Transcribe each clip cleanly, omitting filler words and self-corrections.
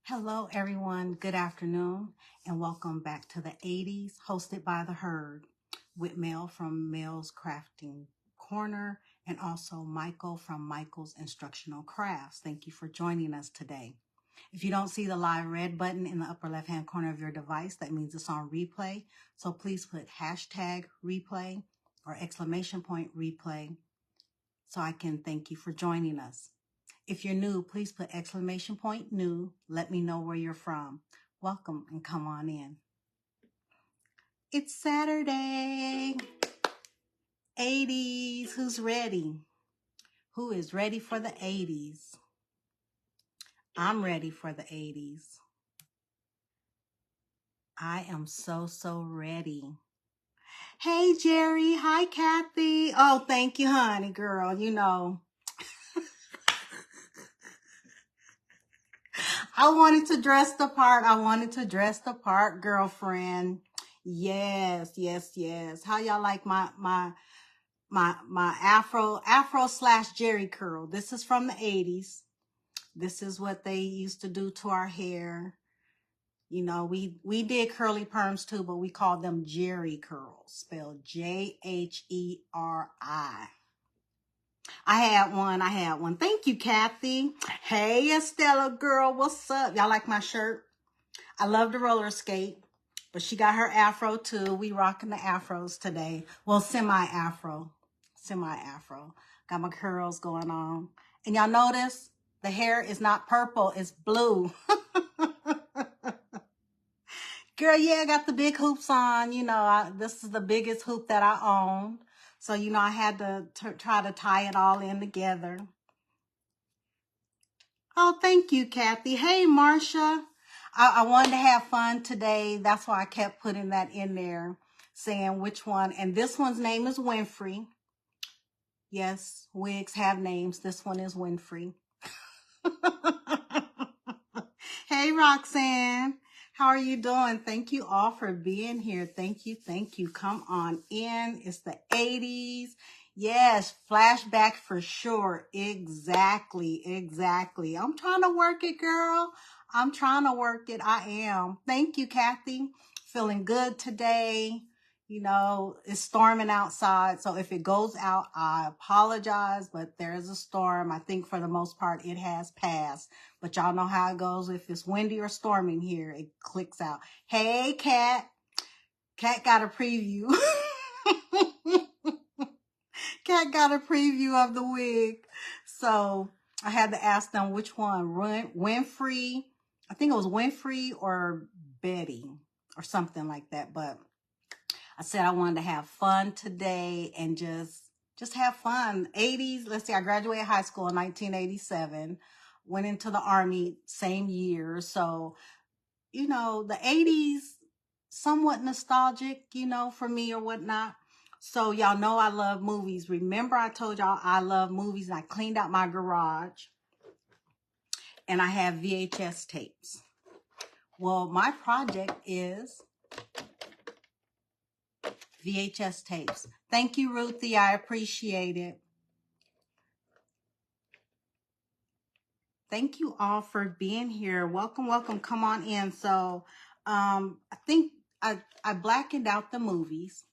Hello, everyone. Good afternoon, and welcome back to the 80s, hosted by The Herd, with Mel from Mel's Crafting Corner and also Michael from Michael's Instructional Crafts. Thank you for joining us today. If you don't see the live red button in the upper left-hand corner of your device, that means it's on replay. So please put hashtag replay or exclamation point replay so I can thank you for joining us. If you're new, please put exclamation point new. Let me know where you're from. Welcome and come on in. It's Saturday. 80s. Who's ready? Who is ready for the 80s? I'm ready for the 80s. I am so ready. Hey, Jerry. Hi, Kathy. Oh, thank you, honey, girl. You know, I wanted to dress the part. Girlfriend. Yes. How y'all like my afro / Jerry curl? This is from the 80s. This is what they used to do to our hair. You know, we did curly perms too, but we called them Jerry curls, spelled Jheri. I had one. Thank you, Kathy. Hey, Estella girl, what's up? Y'all like my shirt? I love the roller skate, but she got her afro too. We rocking the afros today. Well, semi-afro. Got my curls going on. And y'all notice the hair is not purple, it's blue. Girl, yeah, I got the big hoops on. You know, this is the biggest hoop that I own. So, you know, I had to try to tie it all in together. Oh, thank you, Kathy. Hey, Marsha. I wanted to have fun today. That's why I kept putting that in there, saying which one. And this one's name is Winfrey. Yes, wigs have names. This one is Winfrey. Hey, Roxanne. How are you doing? Thank you all for being here. Thank you. Come on in. It's the 80s. Yes, flashback for sure. Exactly. I'm trying to work it, girl. I'm trying to work it. I am. Thank you, Kathy. Feeling good today. You know, it's storming outside. So if it goes out, I apologize, but there's a storm. I think for the most part, it has passed. But y'all know how it goes. If it's windy or storming here, it clicks out. Hey, Kat. Kat got a preview. Kat got a preview of the wig. So I had to ask them which one. Winfrey. I think it was Winfrey or Betty or something like that. But I said I wanted to have fun today and just have fun. 80s. Let's see. I graduated high school in 1987. Went into the Army same year. So, you know, the 80s, somewhat nostalgic, you know, for me or whatnot. So y'all know I love movies. Remember I told y'all I love movies and I cleaned out my garage and I have VHS tapes. Well, my project is VHS tapes. Thank you, Ruthie. I appreciate it. Thank you all for being here. Welcome. Come on in. So I think I blackened out the movies.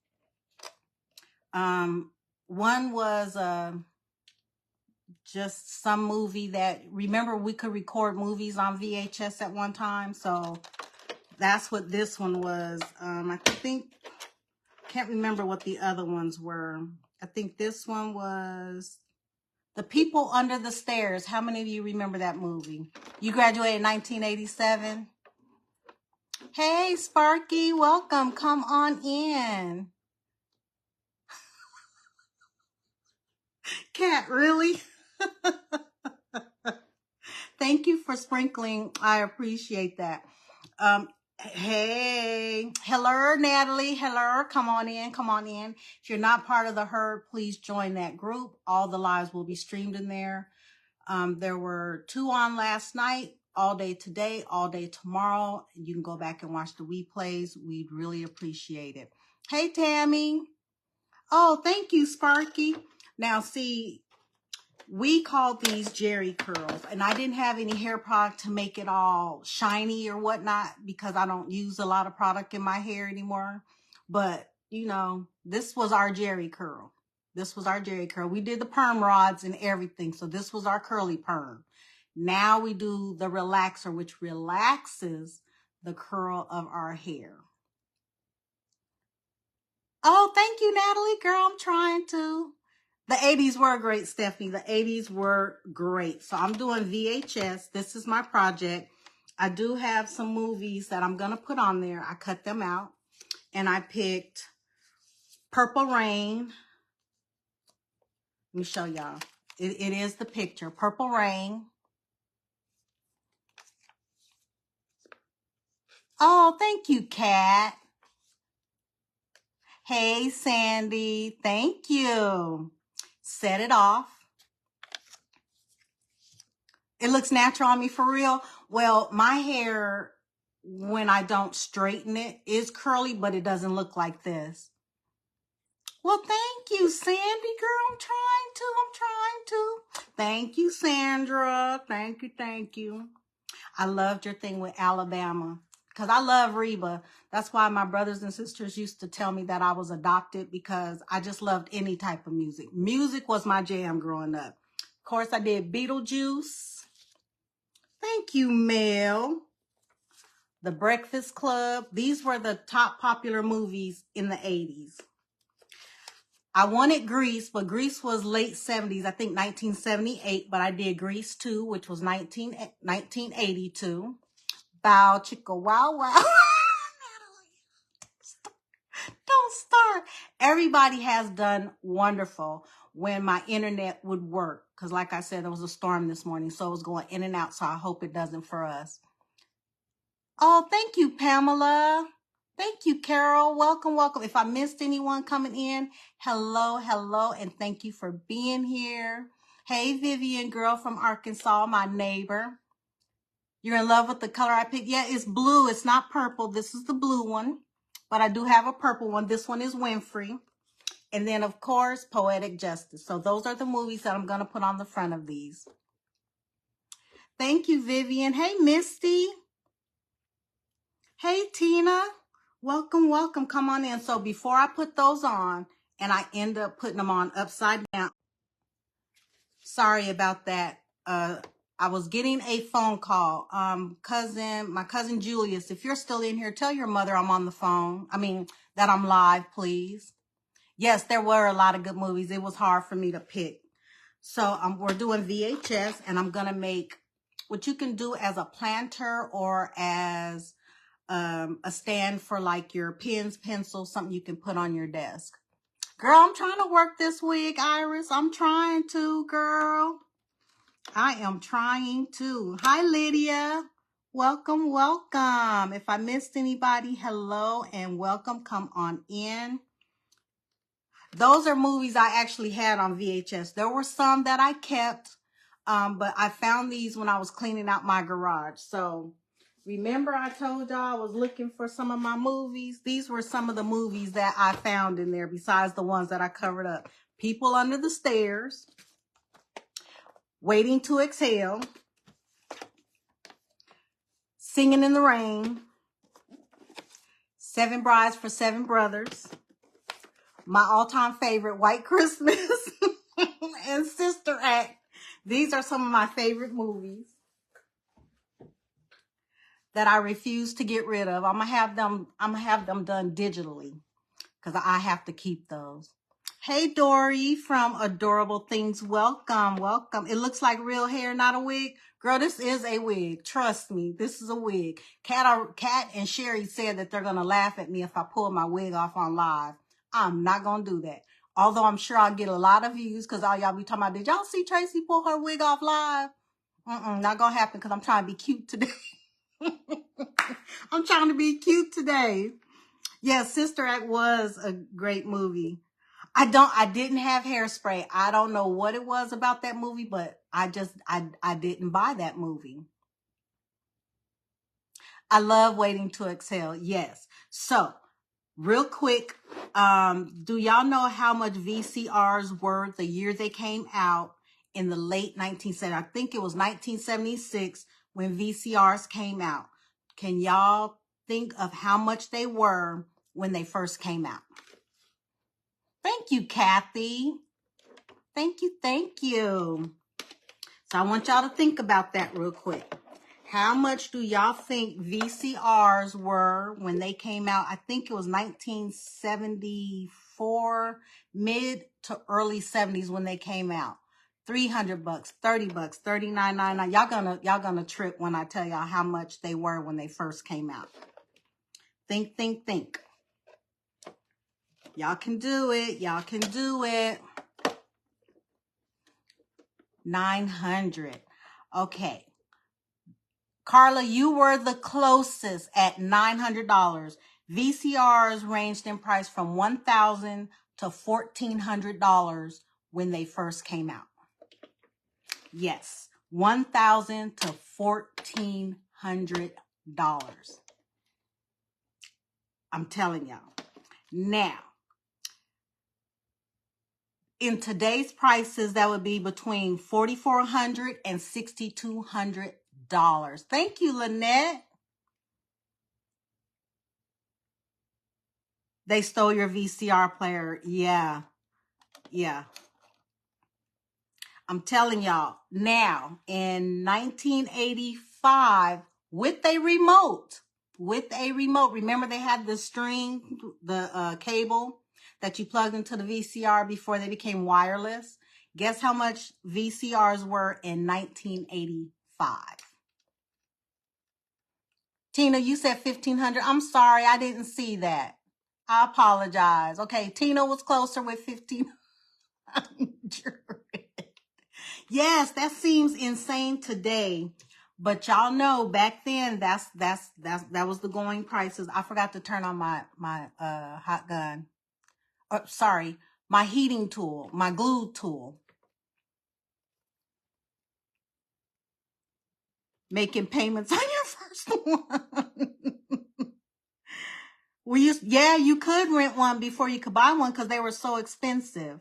One was just some movie that, remember we could record movies on VHS at one time. So that's what this one was. I can't remember what the other ones were. I think this one was The People Under the Stairs. How many of you remember that movie? You graduated in 1987? Hey, Sparky, welcome. Come on in. Cat, really? Thank you for sprinkling. I appreciate that. Hey, hello, Natalie. Hello, come on in. If you're not part of the herd, please join that group. All the lives will be streamed in there. There were 2 on last night, all day today, all day tomorrow. You can go back and watch the replays. We'd really appreciate it. Hey, Tammy. Oh, thank you, Sparky. Now, see, We called these Jerry curls, and I didn't have any hair product to make it all shiny or whatnot because I don't use a lot of product in my hair anymore. But, you know, this was our Jerry curl. This was our Jerry curl. We did the perm rods and everything, so this was our curly perm. Now we do the relaxer, which relaxes the curl of our hair. Oh, thank you, Natalie. Girl, I'm trying to. The 80s were great, Stephanie. The 80s were great. So I'm doing VHS. This is my project. I do have some movies that I'm going to put on there. I cut them out. And I picked Purple Rain. Let me show y'all. It is the picture. Purple Rain. Oh, thank you, Kat. Hey, Sandy. Thank you. Set it off. It looks natural on me for real. Well, my hair, when I don't straighten it, is curly, but it doesn't look like this. Well, thank you, Sandy, girl. I'm trying to. Thank you, Sandra. Thank you, thank you. I loved your thing with Alabama because I love Reba. That's why my brothers and sisters used to tell me that I was adopted because I just loved any type of music. Music was my jam growing up. Of course, I did Beetlejuice. Thank you, Mel. The Breakfast Club. These were the top popular movies in the 80s. I wanted Grease, but Grease was late 70s. I think 1978, but I did Grease 2, which was 1982. Bow, chicka, wow, wow. Don't start. Everybody has done wonderful when my internet would work. Because like I said, there was a storm this morning, so it was going in and out, so I hope it doesn't for us. Oh, thank you, Pamela. Thank you, Carol. Welcome, welcome. If I missed anyone coming in, hello, hello, and thank you for being here. Hey, Vivian, girl from Arkansas, my neighbor. You're in love with the color I picked? Yeah, it's blue. It's not purple. This is the blue one, but I do have a purple one. This one is Winfrey. And then, of course, Poetic Justice. So those are the movies that I'm going to put on the front of these. Thank you, Vivian. Hey, Misty. Hey, Tina. Welcome, welcome. Come on in. So before I put those on, and I end up putting them on upside down. Sorry about that. I was getting a phone call. My cousin Julius, if you're still in here, tell your mother I'm on the phone. I mean, that I'm live, please. Yes, there were a lot of good movies. It was hard for me to pick. So we're doing VHS, and I'm going to make what you can do as a planter or as a stand for like your pens, pencils, something you can put on your desk. Girl, I'm trying to work this wig, Iris. I'm trying to, girl. I am trying to. Hi, Lydia. Welcome, welcome. If I missed anybody, hello and welcome. Come on in. Those are movies I actually had on VHS. There were some that I kept, but I found these when I was cleaning out my garage. So remember I told y'all I was looking for some of my movies? These were some of the movies that I found in there besides the ones that I covered up. People Under the Stairs, Waiting to Exhale, Singing in the Rain, Seven Brides for Seven Brothers, my all-time favorite, White Christmas, and Sister Act. These are some of my favorite movies that I refuse to get rid of. I'm gonna have them done digitally because I have to keep those. Hey, Dory from Adorable Things. Welcome, welcome. It looks like real hair, not a wig. Girl, this is a wig. Trust me, this is a wig. Kat and Sherry said that they're going to laugh at me if I pull my wig off on live. I'm not going to do that. Although I'm sure I'll get a lot of views because all y'all be talking about, did y'all see Tracy pull her wig off live? Not going to happen because I'm trying to be cute today. I'm trying to be cute today. Yeah, Sister Act was a great movie. I didn't have Hairspray. I don't know what it was about that movie, but I didn't buy that movie. I love Waiting to Exhale. Yes. So real quick, do y'all know how much VCRs were the year they came out in the late 1970s. I think it was 1976 when VCRs came out. Can y'all think of how much they were when they first came out? Thank you, Kathy. Thank you, thank you. So I want y'all to think about that real quick. How much do y'all think VCRs were when they came out? I think it was 1974, mid to early 70s when they came out. $300, $30, $39.99. Y'all gonna trip when I tell y'all how much they were when they first came out. Think, think, think. Y'all can do it. Y'all can do it. 900. Okay. Carla, you were the closest at $900. VCRs ranged in price from $1,000 to $1,400 when they first came out. Yes, $1,000 to $1,400. I'm telling y'all. Now, in today's prices, that would be between $4,400 and $6,200. Thank you, Lynette. They stole your VCR player. Yeah. I'm telling y'all. Now, in 1985, with a remote, remember they had the string, the cable that you plugged into the VCR before they became wireless? Guess how much VCRs were in 1985? Tina, you said 1,500. I'm sorry, I didn't see that. I apologize. Okay, Tina was closer with 1,500. Yes, that seems insane today, but y'all know back then that was the going prices. I forgot to turn on my hot gun. Sorry, my heating tool, my glue tool. Making payments on your first one. Yeah, you could rent one before you could buy one because they were so expensive.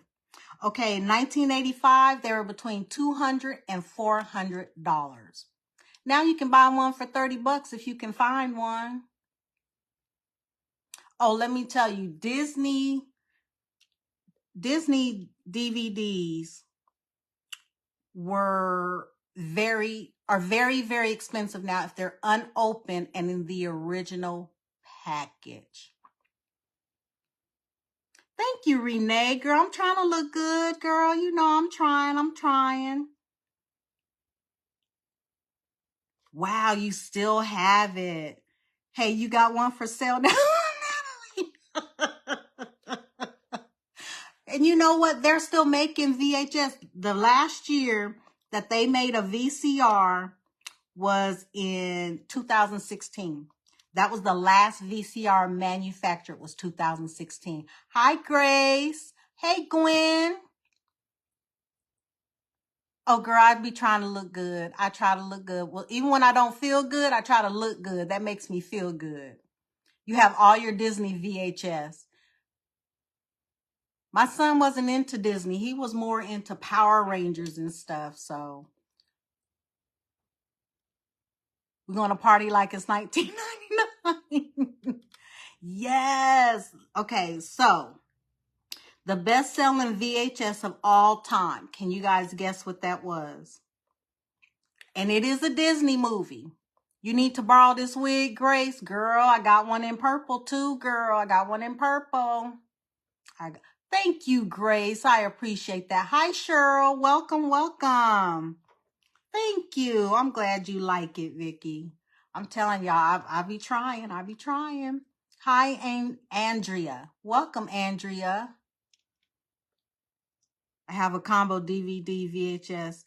Okay, in 1985, they were between $200 and $400. Now you can buy one for $30 if you can find one. Oh, let me tell you, Disney DVDs are very, very expensive now if they're unopened and in the original package. Thank you, Renee. Girl, I'm trying to look good, girl. You know I'm trying. Wow, you still have it. Hey, you got one for sale now? And you know what? They're still making VHS. The last year that they made a VCR was in 2016. That was the last VCR manufactured, was 2016. Hi, Grace. Hey, Gwen. Oh, girl, I'd be trying to look good. I try to look good. Well, even when I don't feel good, I try to look good. That makes me feel good. You have all your Disney VHS. My son wasn't into Disney. He was more into Power Rangers and stuff. So we're going to party like it's 1999. Yes. Okay. So the best-selling VHS of all time. Can you guys guess what that was? And it is a Disney movie. You need to borrow this wig, Grace. Girl, I got one in purple too, girl. I got one in purple. Thank you, Grace. I appreciate that. Hi, Cheryl. Welcome. Thank you. I'm glad you like it, Vicky. I'm telling y'all, I be trying. Hi, Andrea. Welcome, Andrea. I have a combo DVD VHS.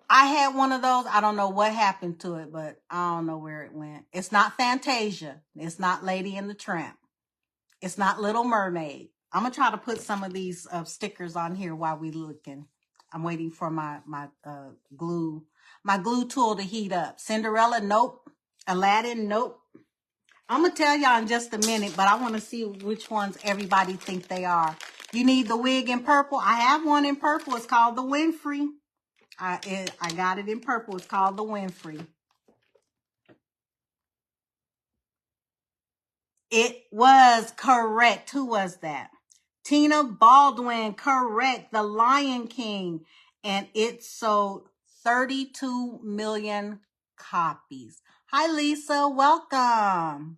I had one of those. I don't know what happened to it, but I don't know where it went. It's not Fantasia. It's not Lady and the Tramp. It's not Little Mermaid. I'm going to try to put some of these stickers on here while we looking. I'm waiting for my glue tool to heat up. Cinderella, nope. Aladdin, nope. I'm going to tell y'all in just a minute, but I want to see which ones everybody think they are. You need the wig in purple? I have one in purple. It's called the Winfrey. I got it in purple. It's called the Winfrey. It was correct. Who was that? Tina Baldwin, correct. The Lion King. And it sold 32 million copies. Hi, Lisa. Welcome.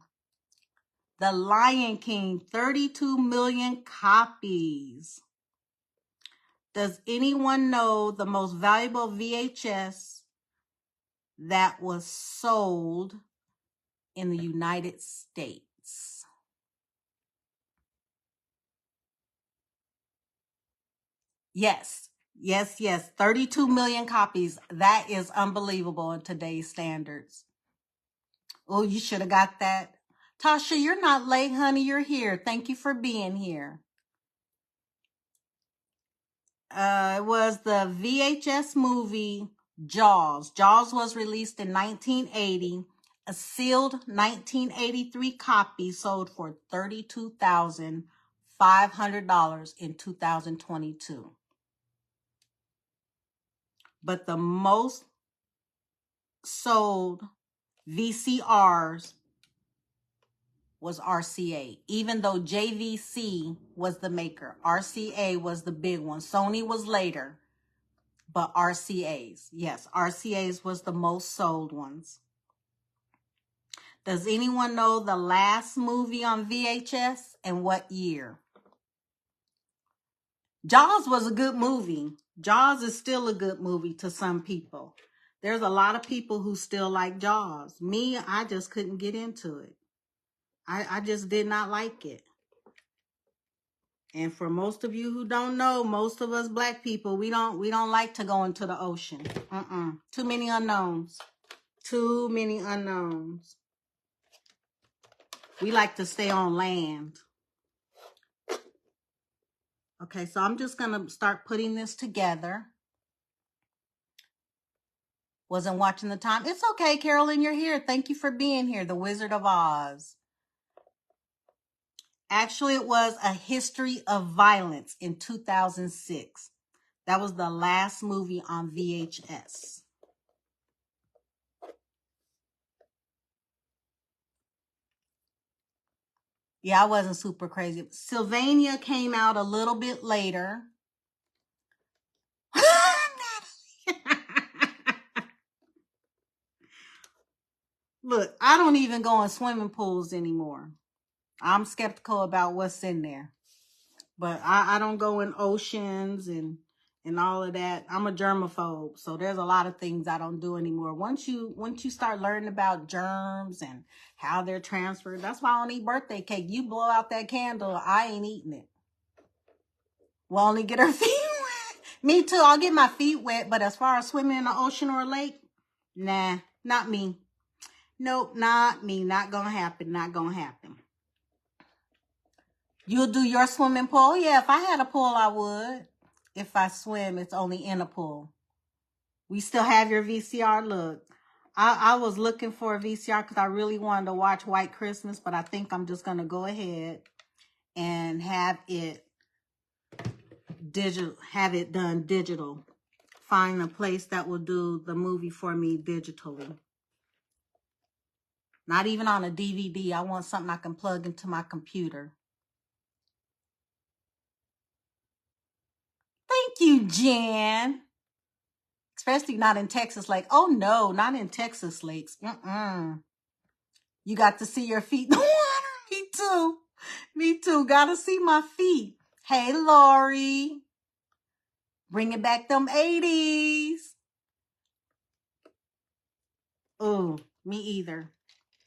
The Lion King, 32 million copies. Does anyone know the most valuable VHS that was sold in the United States? Yes, yes, yes. 32 million copies. That is unbelievable in today's standards. Oh, you should have got that. Tasha, you're not late, honey. You're here. Thank you for being here. It was the VHS movie Jaws. Jaws was released in 1980. A sealed 1983 copy sold for $32,500 in 2022. But the most sold VCRs was RCA. Even though JVC was the maker, RCA was the big one. Sony was later, but RCAs, yes, RCAs was the most sold ones. Does anyone know the last movie on VHS and what year? Jaws was a good movie. Jaws is still a good movie to some people. There's a lot of people who still like Jaws. Me, I just couldn't get into it. I just did not like it. And for most of you who don't know, most of us black people, we don't like to go into the ocean. Too many unknowns. Too many unknowns. We like to stay on land. Okay, so I'm just going to start putting this together. Wasn't watching the time. It's okay, Carolyn, you're here. Thank you for being here. The Wizard of Oz. Actually, it was A History of Violence in 2006. That was the last movie on VHS. Yeah, I wasn't super crazy. Sylvania came out a little bit later. Look, I don't even go in swimming pools anymore. I'm skeptical about what's in there. But I don't go in oceans and all of that. I'm a germaphobe, so there's a lot of things I don't do anymore. Once you start learning about germs and how they're transferred, that's why I don't eat birthday cake. You blow out that candle, I ain't eating it. We'll only get our feet wet. Me too, I'll get my feet wet, but as far as swimming in the ocean or a lake, nah, not me. Nope, not me. Not gonna happen. Not gonna happen. You'll do your swimming pool? Yeah, if I had a pool, I would. If I swim, it's only in a pool. We still have your VCR. Look, I was looking for a VCR because I really wanted to watch White Christmas, but I think I'm just going to go ahead and have it done digital. Find a place that will do the movie for me digitally. Not even on a DVD. I want something I can plug into my computer. Thank you, Jan. Especially not in Texas Lake. Oh, no, not in Texas Lakes. You got to see your feet in the water. Me too. Me too. Got to see my feet. Hey, Lori. Bringing back them 80s. Oh, me either.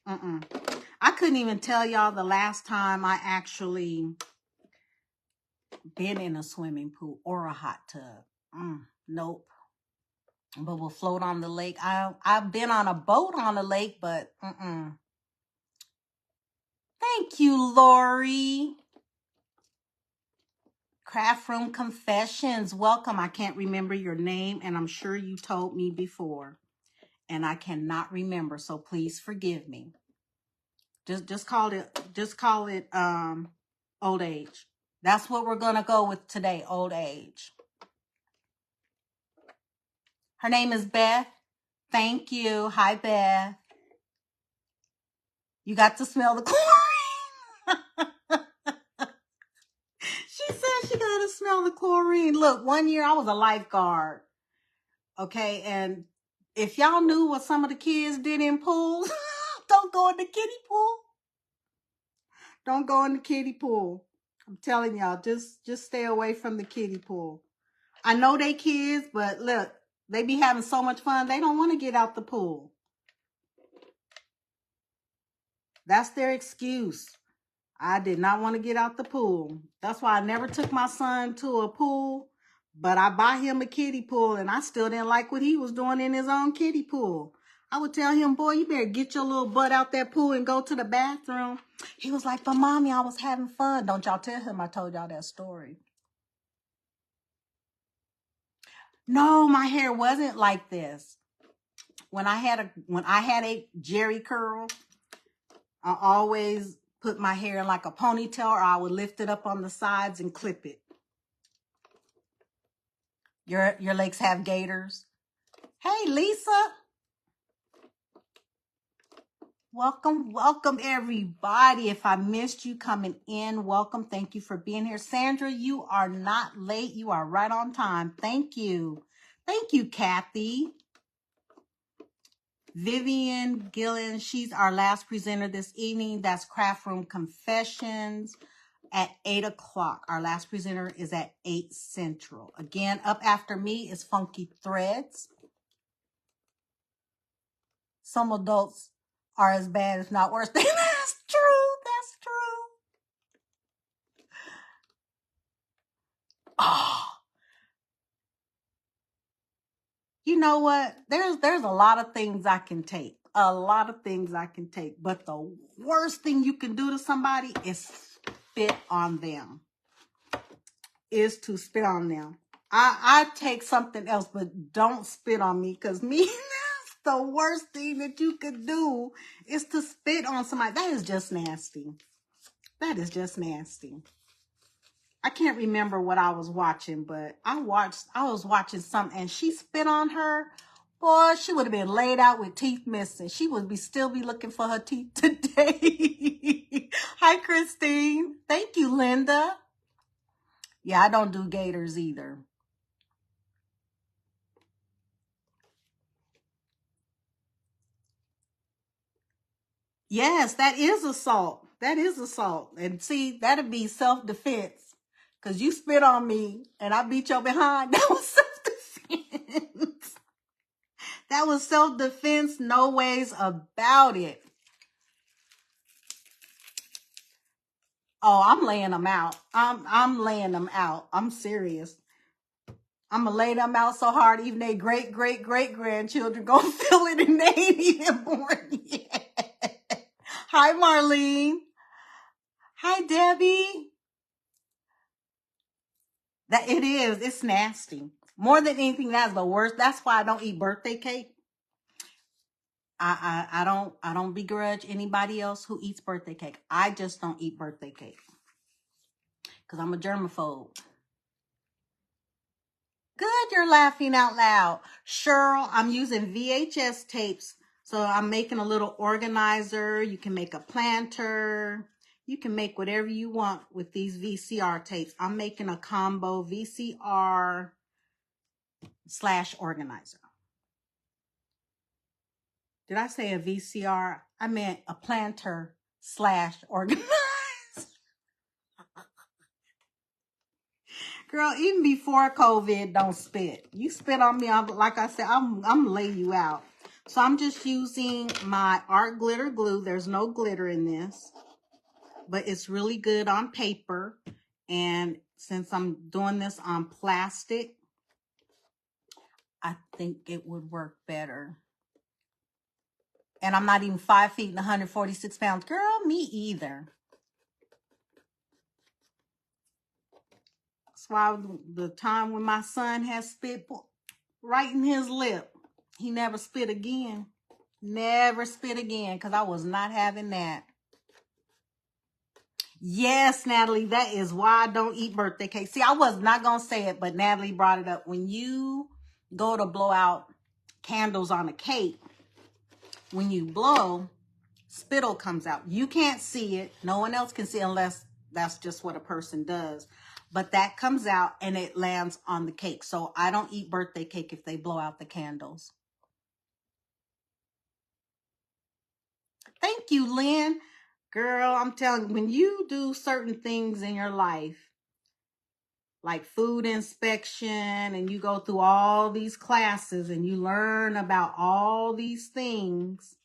I couldn't even tell y'all the last time I actually been in a swimming pool or a hot tub. Nope. But we'll float on the lake. I've been on a boat on the lake, but Thank you, Lori. Craft Room Confessions. Welcome. I can't remember your name, and I'm sure you told me before, and I cannot remember, so please forgive me. Just call it old age. That's what we're gonna go with today, old age. Her name is Beth. Thank you. Hi, Beth. You got to smell the chlorine. She said she got to smell the chlorine. Look, one year I was a lifeguard. Okay, and if y'all knew what some of the kids did in pools, don't go in the kiddie pool. Don't go in the kiddie pool. I'm telling y'all, just stay away from the kiddie pool. I know they kids, but look, they be having so much fun, they don't want to get out the pool. That's their excuse. I did not want to get out the pool. That's why I never took my son to a pool, but I bought him a kiddie pool, and I still didn't like what he was doing in his own kiddie pool. I would tell him, boy, you better get your little butt out that pool and go to the bathroom. He was like, but mommy, I was having fun. Don't y'all tell him I told y'all that story. No, my hair wasn't like this. When I had a Jerry curl, I always put my hair in like a ponytail, or I would lift it up on the sides and clip it. Your legs have gators. Hey, Lisa. Welcome everybody. If I missed you coming in, welcome. Thank you for being here. Sandra, you are not late. You are right on time. Thank you. Thank you, Kathy. Vivian Gillen, she's our last presenter this evening. That's Craft Room Confessions at 8 o'clock. Our last presenter is at 8 Central. Again, up after me is Funky Threads. Some adults are as bad, if not worse. That's true. That's true. Oh, you know what? There's a lot of things I can take. A lot of things I can take. But the worst thing you can do to somebody is spit on them. Is to spit on them. I take something else, but don't spit on me, because me, that's the worst thing that you could do is to spit on somebody. That is just nasty. That is just nasty. I can't remember what I was watching, but I was watching something and she spit on her. Boy, she would have been laid out with teeth missing. She would still be looking for her teeth today. Hi, Christine. Thank you, Linda. Yeah, I don't do gators either. Yes, that is assault. That is assault. And see, that'd be self-defense. Because you spit on me and I beat your behind. That was self-defense. That was self-defense. No ways about it. Oh, I'm laying them out. I'm laying them out. I'm serious. I'm going to lay them out so hard, even their great-great-great-grandchildren going to feel it, and they ain't even born yet. Hi, Marlene. Hi, Debbie. That it is. It's nasty. More than anything, that's the worst. That's why I don't eat birthday cake. I don't begrudge anybody else who eats birthday cake. I just don't eat birthday cake because I'm a germaphobe. Good, you're laughing out loud. Cheryl, I'm using VHS tapes. So I'm making a little organizer. You can make a planter. You can make whatever you want with these VCR tapes. I'm making a combo VCR / organizer. Did I say a VCR? I meant a planter / organizer. Girl, even before COVID, don't spit. You spit on me, like I said, I'm gonna lay you out. So I'm just using my art glitter glue. There's no glitter in this, but it's really good on paper. And since I'm doing this on plastic, I think it would work better. And I'm not even 5 feet and 146 pounds. Girl, me either. That's why the time when my son has spit right in his lip, he never spit again. Never spit again, because I was not having that. Yes, Natalie, that is why I don't eat birthday cake. See, I was not going to say it, but Natalie brought it up. When you go to blow out candles on a cake, when you blow, spittle comes out. You can't see it. No one else can see it unless that's just what a person does. But that comes out and it lands on the cake. So I don't eat birthday cake if they blow out the candles. Thank you, Lynn. Girl, I'm telling you, when you do certain things in your life, like food inspection, and you go through all these classes and you learn about all these things,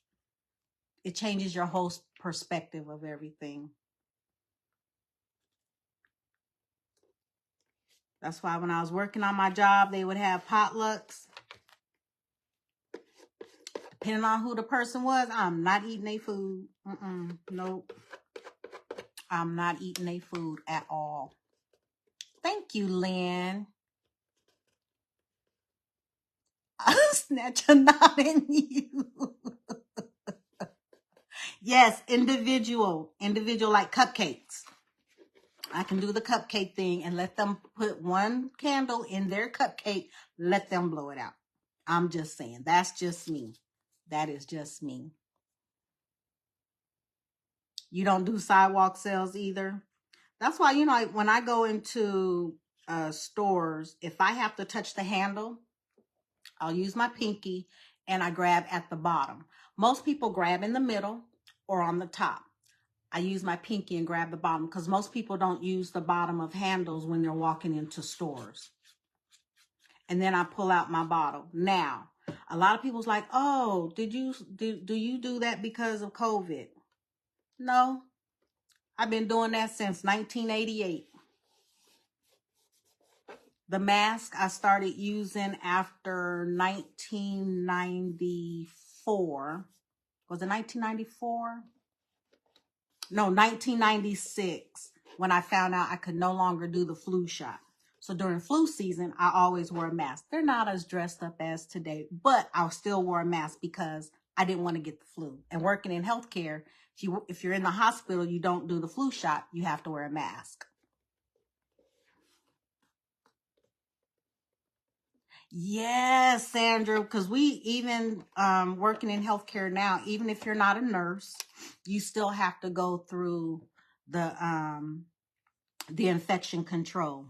it changes your whole perspective of everything. That's why when I was working on my job, they would have potlucks. Depending on who the person was, I'm not eating their food. Nope. I'm not eating their food at all. Thank you, Lynn. I'll snatch a knot in you. Yes, individual like cupcakes. I can do the cupcake thing and let them put one candle in their cupcake, let them blow it out. I'm just saying, that's just me. That is just me. You don't do sidewalk sales either. That's why, you know, when I go into stores, if I have to touch the handle, I'll use my pinky and I grab at the bottom. Most people grab in the middle or on the top. I use my pinky and grab the bottom because most people don't use the bottom of handles when they're walking into stores. And then I pull out my bottle. Now, a lot of people's like, oh, do you do that because of COVID? No, I've been doing that since 1988. The mask I started using after 1994. Was it 1994? No, 1996, when I found out I could no longer do the flu shot. So during flu season, I always wore a mask. They're not as dressed up as today, but I'll still wear a mask because I didn't want to get the flu. And working in healthcare, if you're in the hospital, you don't do the flu shot, you have to wear a mask. Yes, Sandra, because we even working in healthcare now, even if you're not a nurse, you still have to go through the infection control.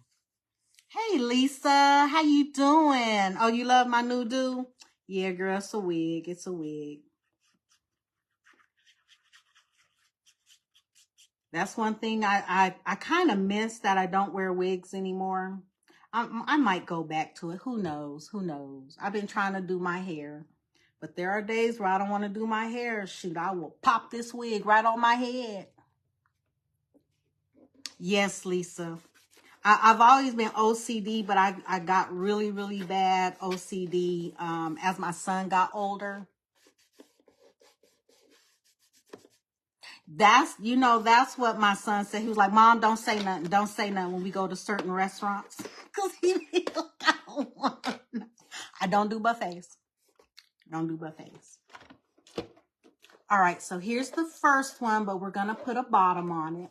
Hey, Lisa, how you doing? Oh, you love my new do? Yeah, girl, it's a wig. It's a wig. That's one thing I kind of miss, that I don't wear wigs anymore. I might go back to it. Who knows? Who knows? I've been trying to do my hair, but there are days where I don't want to do my hair. Shoot, I will pop this wig right on my head. Yes, Lisa. I've always been OCD, but I got really, really bad OCD as my son got older. That's what my son said. He was like, Mom, don't say nothing. Don't say nothing when we go to certain restaurants. Because I don't do buffets. Don't do buffets. All right, so here's the first one, but we're going to put a bottom on it.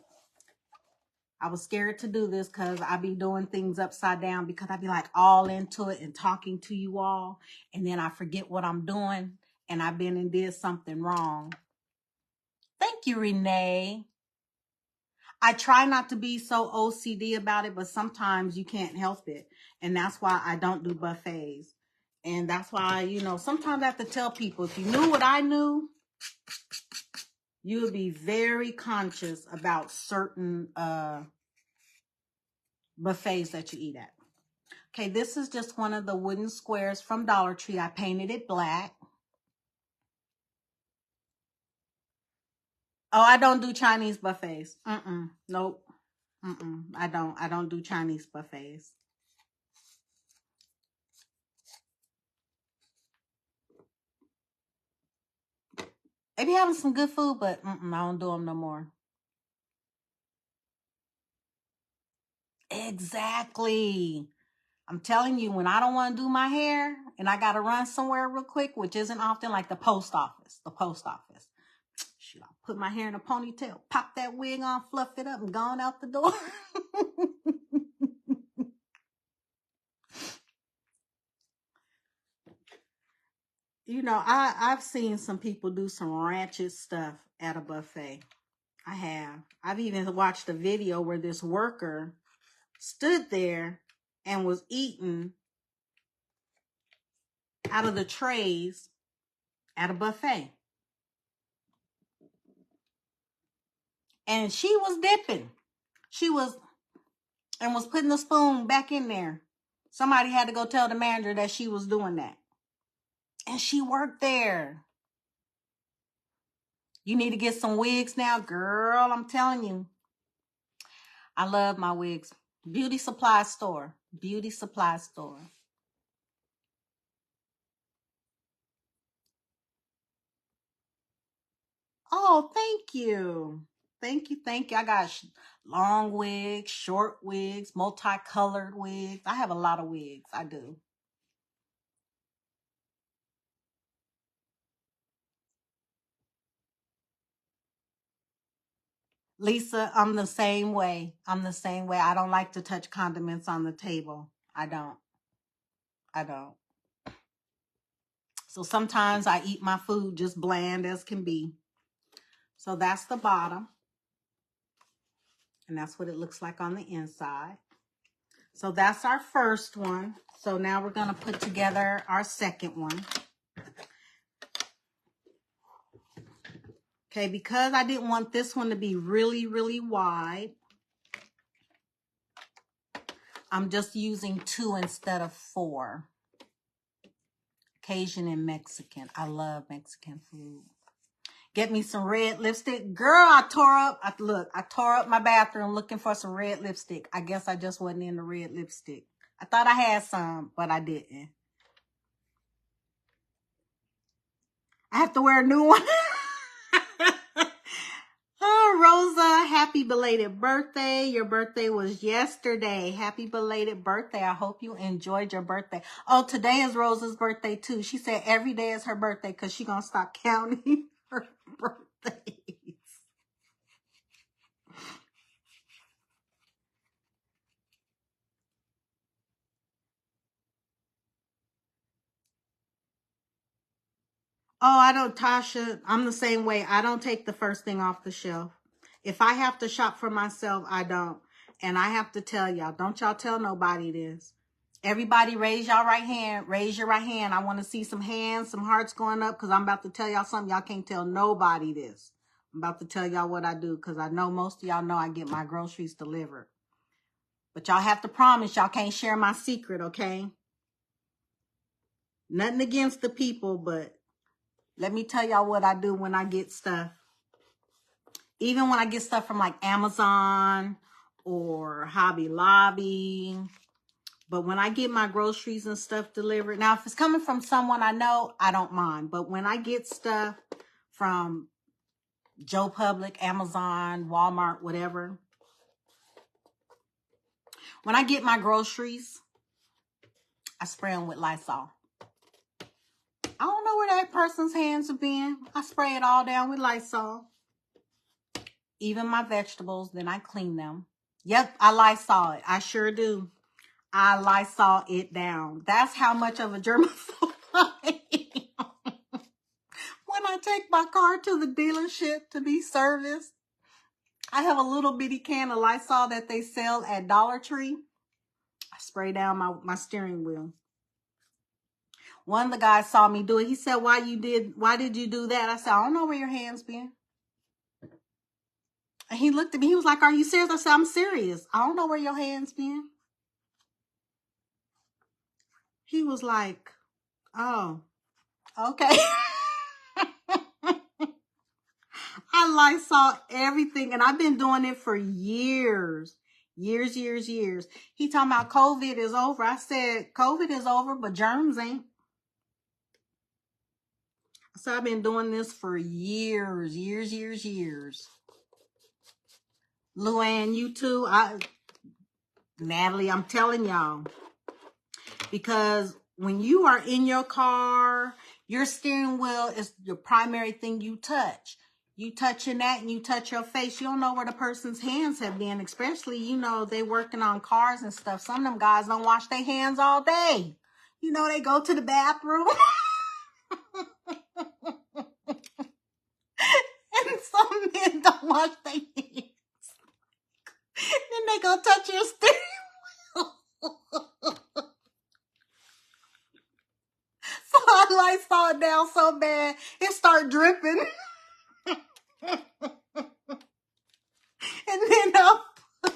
I was scared to do this because I be doing things upside down, because I be like all into it and talking to you all, and then I forget what I'm doing, and I've been and did something wrong. Thank you, Renee. I try not to be so OCD about it, but sometimes you can't help it. And that's why I don't do buffets. And that's why, sometimes I have to tell people, if you knew what I knew, you would be very conscious about certain buffets that you eat at. Okay, this is just one of the wooden squares from Dollar Tree. I painted it black. Oh, I don't do Chinese buffets. Nope. I don't do Chinese buffets. They be having some good food, but I don't do them no more. Exactly. I'm telling you, when I don't want to do my hair and I got to run somewhere real quick, which isn't often, like the post office. Shoot, I'll put my hair in a ponytail, pop that wig on, fluff it up, and gone out the door. You know, I've seen some people do some ratchet stuff at a buffet. I have. I've even watched a video where this worker stood there and was eating out of the trays at a buffet. And she was dipping. She was, and was putting the spoon back in there. Somebody had to go tell the manager that she was doing that. And she worked there. You need to get some wigs now, girl. I'm telling you. I love my wigs. Beauty supply store. Beauty supply store. Oh, thank you. Thank you. Thank you. I got long wigs, short wigs, multicolored wigs. I have a lot of wigs. I do. Lisa, I'm the same way. I'm the same way. I don't like to touch condiments on the table. I don't. I don't. So sometimes I eat my food just bland as can be. So that's the bottom. And that's what it looks like on the inside. So that's our first one. So now we're going to put together our second one. Okay, because I didn't want this one to be really, really wide, I'm just using 2 instead of 4. Cajun and Mexican. I love Mexican food. Get me some red lipstick. Girl, I tore up my bathroom looking for some red lipstick. I guess I just wasn't in the red lipstick. I thought I had some, but I didn't. I have to wear a new one. Oh, Rosa, happy belated birthday. Your birthday was yesterday. Happy belated birthday. I hope you enjoyed your birthday. Oh, today is Rosa's birthday too. She said every day is her birthday because she's going to stop counting her birthdays. Oh, I don't, Tasha, I'm the same way. I don't take the first thing off the shelf. If I have to shop for myself, I don't. And I have to tell y'all, don't y'all tell nobody this. Everybody raise y'all right hand. Raise your right hand. I want to see some hands, some hearts going up because I'm about to tell y'all something. Y'all can't tell nobody this. I'm about to tell y'all what I do because I know most of y'all know I get my groceries delivered. But y'all have to promise y'all can't share my secret, okay? Nothing against the people, but let me tell y'all what I do when I get stuff. Even when I get stuff from like Amazon or Hobby Lobby. But when I get my groceries and stuff delivered, now if it's coming from someone I know, I don't mind. But when I get stuff from Joe Public, Amazon, Walmart, whatever. When I get my groceries, I spray them with Lysol. I don't know where that person's hands have been. I spray it all down with Lysol. Even my vegetables, then I clean them. Yep, I Lysol it. I sure do. I Lysol it down. That's how much of a germaphobe I am. When I take my car to the dealership to be serviced, I have a little bitty can of Lysol that they sell at Dollar Tree. I spray down my steering wheel. One of the guys saw me do it. He said, why did you do that? I said, I don't know where your hands been. And he looked at me. He was like, are you serious? I said, I'm serious. I don't know where your hands been. He was like, oh, okay. I Lysol everything, and I've been doing it for years. Years. He talking about COVID is over. I said, COVID is over, but germs ain't. So I've been doing this for years. Luann, you too. Natalie, I'm telling y'all. Because when you are in your car, your steering wheel is your primary thing you touch. You touching that and you touch your face. You don't know where the person's hands have been, especially, you know, they working on cars and stuff. Some of them guys don't wash their hands all day. You know, they go to the bathroom. Some men don't wash their hands. Then they gonna touch your steering wheel. So I like saw it down so bad, it started dripping. And then I put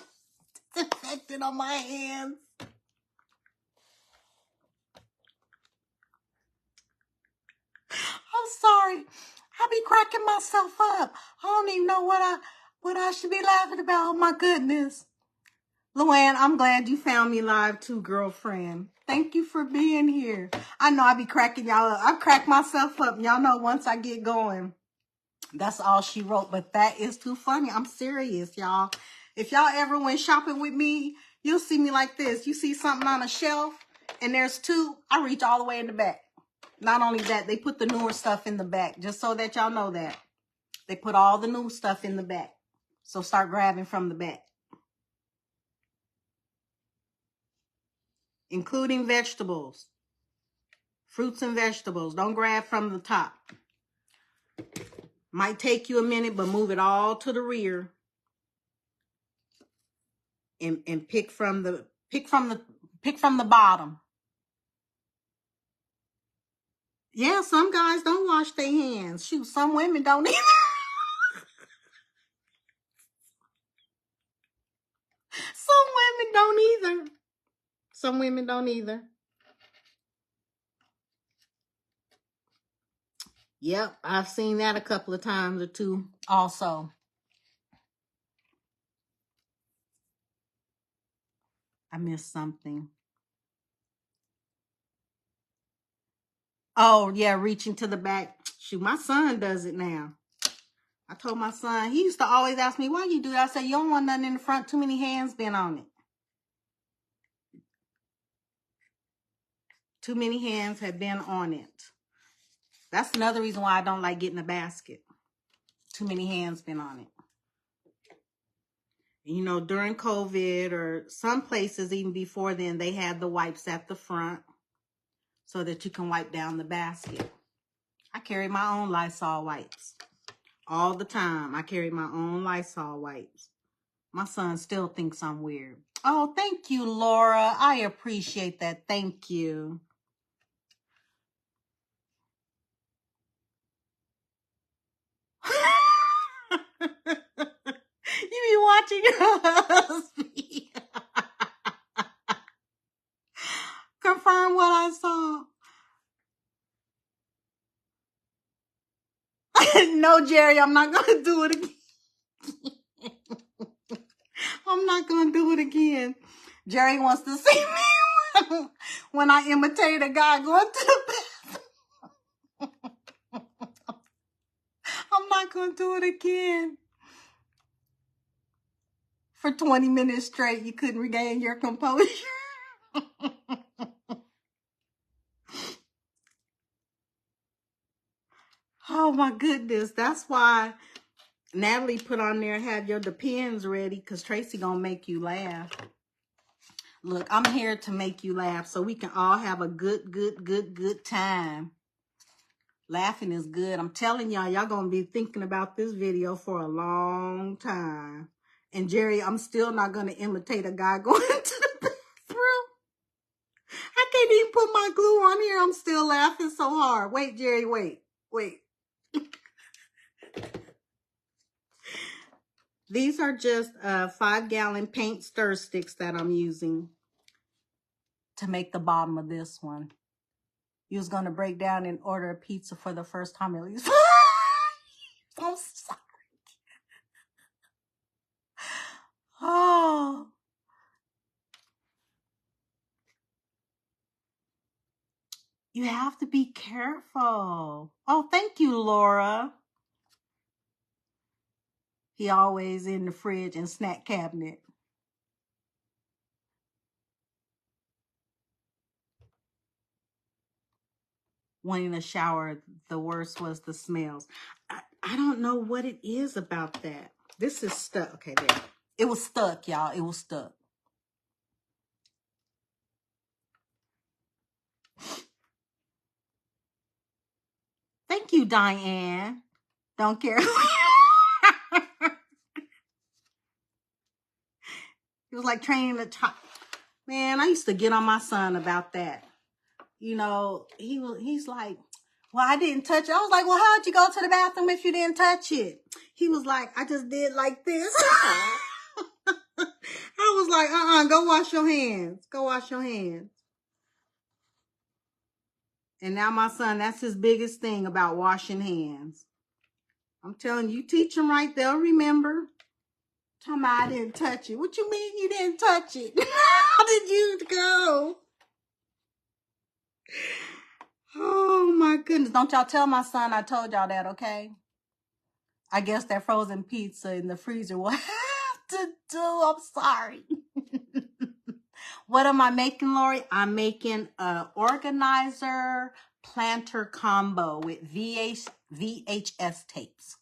disinfectant on my hands. I'm sorry. I be cracking myself up. I don't even know what I should be laughing about. Oh my goodness. Luann, I'm glad you found me live too, girlfriend. Thank you for being here. I know I be cracking y'all up. I crack myself up. Y'all know once I get going, that's all she wrote. But that is too funny. I'm serious, y'all. If y'all ever went shopping with me, you'll see me like this. You see something on a shelf and there's two, I reach all the way in the back. Not only that, they put the newer stuff in the back, just so that y'all know that. They put all the new stuff in the back. So start grabbing from the back. Including vegetables. Fruits and vegetables. Don't grab from the top. Might take you a minute, but move it all to the rear. And pick from the bottom. Yeah, some guys don't wash their hands. Shoot, some women don't either. Some women don't either. Some women don't either. Yep, I've seen that a couple of times or two also. I missed something. Oh, yeah, reaching to the back. Shoot, my son does it now. I told my son, he used to always ask me, why you do that? I said, you don't want nothing in the front, too many hands been on it. Too many hands have been on it. That's another reason why I don't like getting a basket. Too many hands been on it. You know, during COVID or some places even before then, they had the wipes at the front so that you can wipe down the basket. I carry my own Lysol wipes. All the time, I carry my own Lysol wipes. My son still thinks I'm weird. Oh, thank you, Laura. I appreciate that. Thank you. You be watching your husband. Confirm what I saw. No, Jerry, I'm not going to do it again. I'm not going to do it again. Jerry wants to see me when I imitate a guy going to the bathroom. I'm not going to do it again. For 20 minutes straight, you couldn't regain your composure. Oh my goodness. That's why Natalie put on there, have your Depends ready, because Tracy gonna make you laugh. Look, I'm here to make you laugh so we can all have a good time. Laughing is good. I'm telling y'all, y'all gonna be thinking about this video for a long time. And Jerry, I'm still not gonna imitate a guy going to the bathroom. I can't even put my glue on here. I'm still laughing so hard. Wait, Jerry, wait. These are just 5-gallon paint stir sticks that I'm using to make the bottom of this one. You was going to break down and order a pizza for the first time at least. I'm sorry. Oh. You have to be careful. Oh, thank you, Laura. He always in the fridge and snack cabinet. Wanting a shower, the worst was the smells. I don't know what it is about that. This is stuck. Okay, there. It was stuck, y'all. It was stuck. Thank you, Diane. Don't care. It was like training the child. Man, I used to get on my son about that. You know, he's like, well, I didn't touch it. I was like, well, how'd you go to the bathroom if you didn't touch it? He was like, I just did like this. I was like, go wash your hands. Go wash your hands. And now my son, that's his biggest thing about washing hands. I'm telling you, teach them right, they'll remember. Tell me I didn't touch it. What you mean you didn't touch it? How did you go? Oh my goodness. Don't y'all tell my son I told y'all that, okay? I guess that frozen pizza in the freezer will have to do. I'm sorry. What am I making, Lori? I'm making a organizer planter combo with VHS tapes.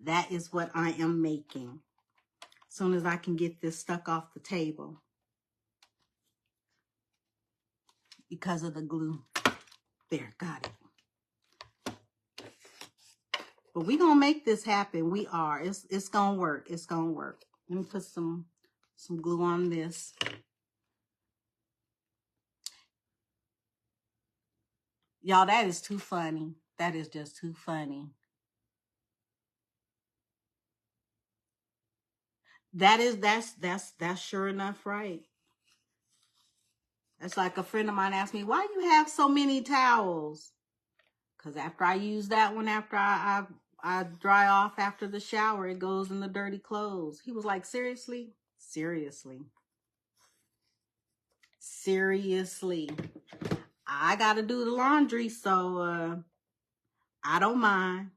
That is what I am making. As soon as I can get this stuck off the table. Because of the glue. There, got it. But we're going to make this happen. We are. It's going to work. It's going to work. Let me put some glue on this. Y'all, that is too funny. That is just too funny. That's sure enough right. That's like a friend of mine asked me, why do you have so many towels? Because after I use that one, after I dry off after the shower, it goes in the dirty clothes. He was like, seriously? Seriously. Seriously. I got to do the laundry, so I don't mind.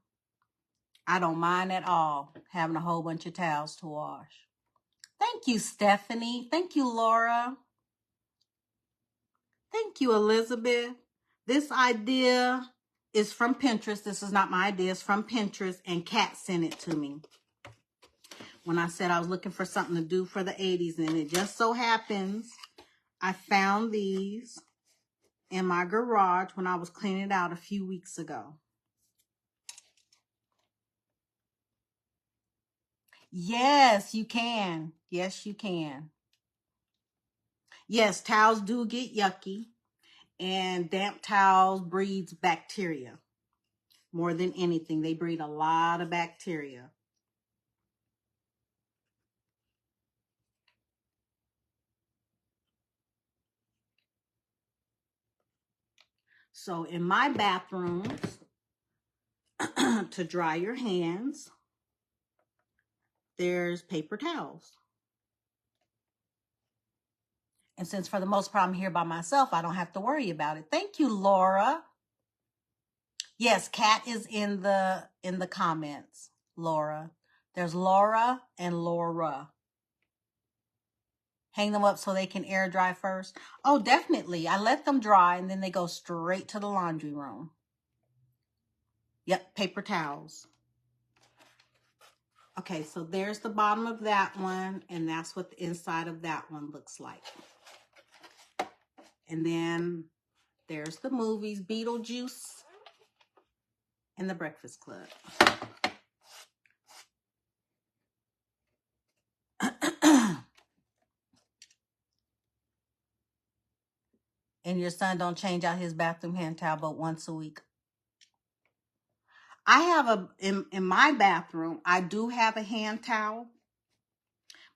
I don't mind at all having a whole bunch of towels to wash. Thank you, Stephanie. Thank you, Laura. Thank you, Elizabeth. This idea is from Pinterest. This is not my idea. It's from Pinterest, and Kat sent it to me. When I said I was looking for something to do for the 80s, and it just so happens I found these in my garage when I was cleaning it out a few weeks ago. Yes, you can. Yes, you can. Yes, towels do get yucky, and damp towels breeds bacteria. More than anything, they breed a lot of bacteria. So in my bathrooms, to dry your hands, there's paper towels. And since for the most part I'm here by myself, I don't have to worry about it. Thank you, Laura. Yes, Kat is in the comments, Laura. There's Laura and Laura. Hang them up so they can air dry first. Oh, definitely. I let them dry and then they go straight to the laundry room. Yep, paper towels. Okay, so there's the bottom of that one, and that's what the inside of that one looks like. And then there's the movies, Beetlejuice and The Breakfast Club. And your son don't change out his bathroom hand towel but once a week. I have in my bathroom, I do have a hand towel,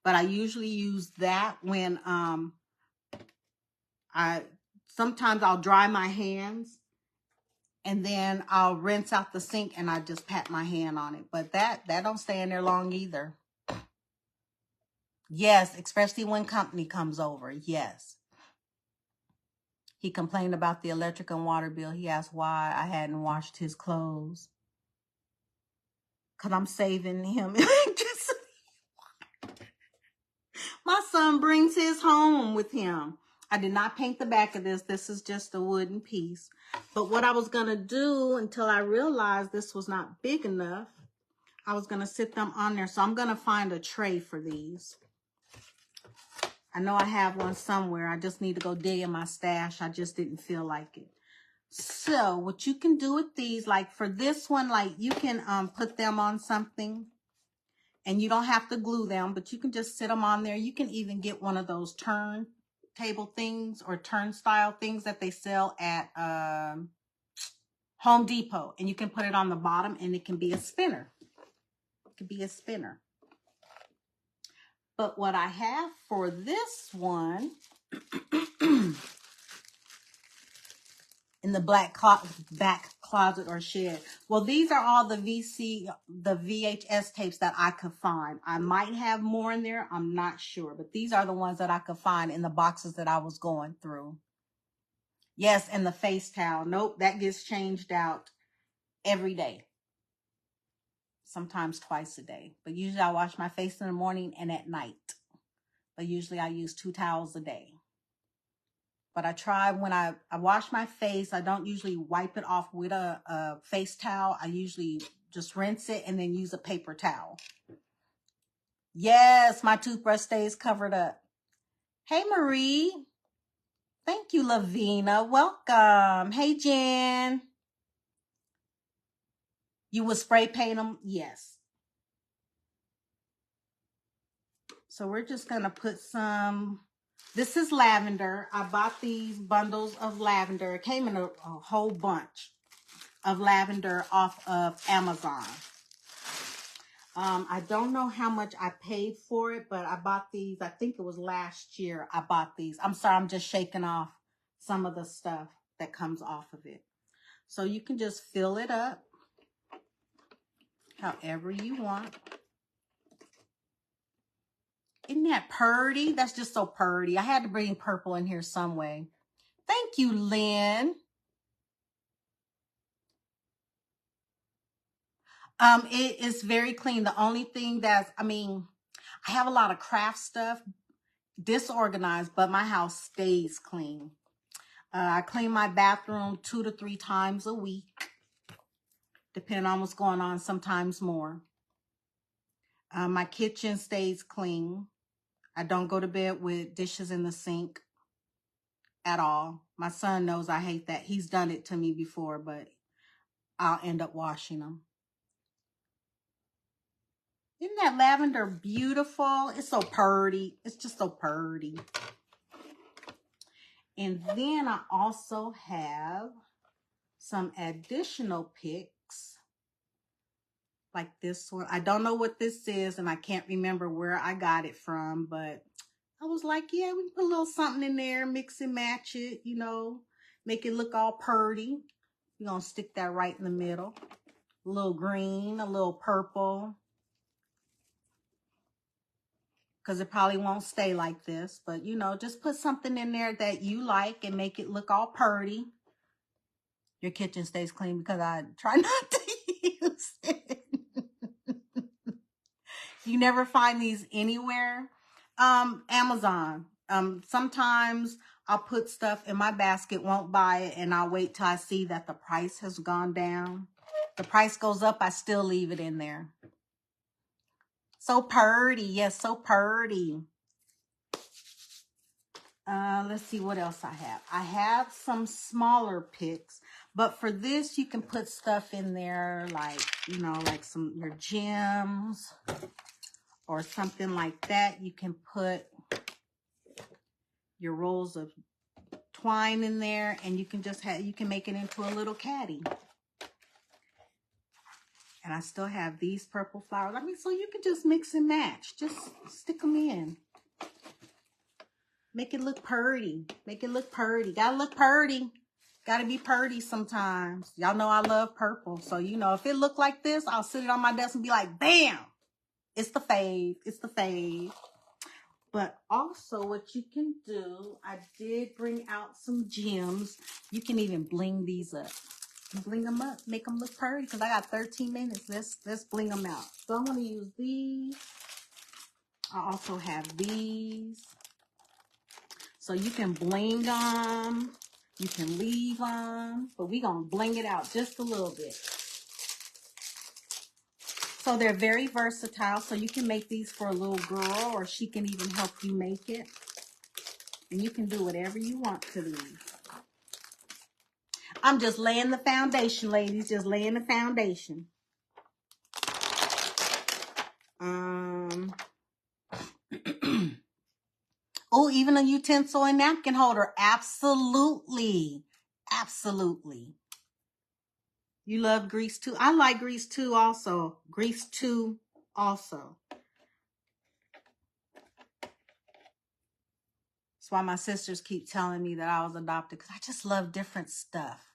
but I usually use that when sometimes I'll dry my hands and then I'll rinse out the sink and I just pat my hand on it. But that don't stay in there long either. Yes, especially when company comes over. Yes. He complained about the electric and water bill. He asked why I hadn't washed his clothes. Because I'm saving him electricity. My son brings his home with him. I did not paint the back of this. This is just a wooden piece. But what I was going to do until I realized this was not big enough, I was going to sit them on there. So I'm going to find a tray for these. I know I have one somewhere. I just need to go dig in my stash. I just didn't feel like it. So what you can do with these, like for this one, like you can put them on something And you don't have to glue them, but you can just sit them on there. You can even get one of those turntable things or turnstile things that they sell at Home Depot. And you can put it on the bottom and it can be a spinner. It could be a spinner. But what I have for this one in the back closet or shed. Well, these are all the VHS tapes that I could find. I might have more in there. I'm not sure. But these are the ones that I could find in the boxes that I was going through. Yes, and the face towel. Nope, that gets changed out every day. Sometimes twice a day. But usually I wash my face in the morning and at night. But usually I use 2 towels a day. But I try when I wash my face, I don't usually wipe it off with a face towel. I usually just rinse it and then use a paper towel. Yes, my toothbrush stays covered up. Hey, Marie. Thank you, Lavina. Welcome. Hey, Jen. You would spray paint them? Yes. So we're just going to put some... This is lavender. I bought these bundles of lavender. It came in a whole bunch of lavender off of Amazon. I don't know how much I paid for it, but I bought these. I think it was last year I bought these. I'm sorry, I'm just shaking off some of the stuff that comes off of it. So you can just fill it up however you want. Isn't that purty? That's just so purty. I had to bring purple in here some way. Thank you, Lynn. It is very clean. The only thing that's, I have a lot of craft stuff, disorganized, but my house stays clean. I clean my bathroom 2 to 3 times a week, depending on what's going on, sometimes more. My kitchen stays clean. I don't go to bed with dishes in the sink at all. My son knows I hate that. He's done it to me before, but I'll end up washing them. Isn't that lavender beautiful? It's so purty. It's just so purty. And then I also have some additional picks. Like this one. I don't know what this is, and I can't remember where I got it from, but I was like, yeah, we can put a little something in there, mix and match it, you know, make it look all purty. We're going to stick that right in the middle. A little green, a little purple. Because it probably won't stay like this, but, you know, just put something in there that you like and make it look all purty. Your kitchen stays clean because I try not to use it. You never find these anywhere. Amazon. Sometimes I'll put stuff in my basket, won't buy it, and I'll wait till I see that the price has gone down. The price goes up, I still leave it in there. So purty. Yes, so purty. Let's see what else I have. I have some smaller picks, but for this, you can put stuff in there like, you know, like your gems or something like that. You can put your rolls of twine in there, and you can just you can make it into a little caddy. And I still have these purple flowers. So you can just mix and match. Just stick them in. Make it look purty. Make it look purty. Gotta look purty. Gotta be purty sometimes. Y'all know I love purple. So, you know, if it look like this, I'll sit it on my desk and be like, bam! It's the fave. It's the fave. But also what you can do, I did bring out some gems. You can even bling these up. Bling them up. Make them look purty because I got 13 minutes. Let's bling them out. So I'm going to use these. I also have these. So you can bling them. You can leave them. But we're going to bling it out just a little bit. So they're very versatile. So you can make these for a little girl, or she can even help you make it. And you can do whatever you want to these. I'm just laying the foundation, ladies. Just laying the foundation. Oh, even a utensil and napkin holder. Absolutely. Absolutely. You love grease too? I like grease too also. Grease too also. That's why my sisters keep telling me that I was adopted, because I just love different stuff.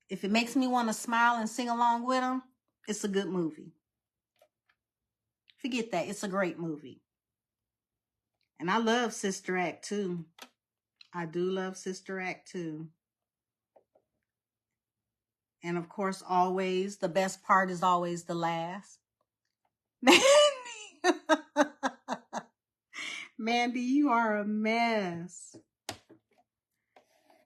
If it makes me want to smile and sing along with them, it's a good movie. Forget that. It's a great movie. And I love Sister Act 2. I do love Sister Act 2. And of course, always, the best part is always the last. Mandy, you are a mess.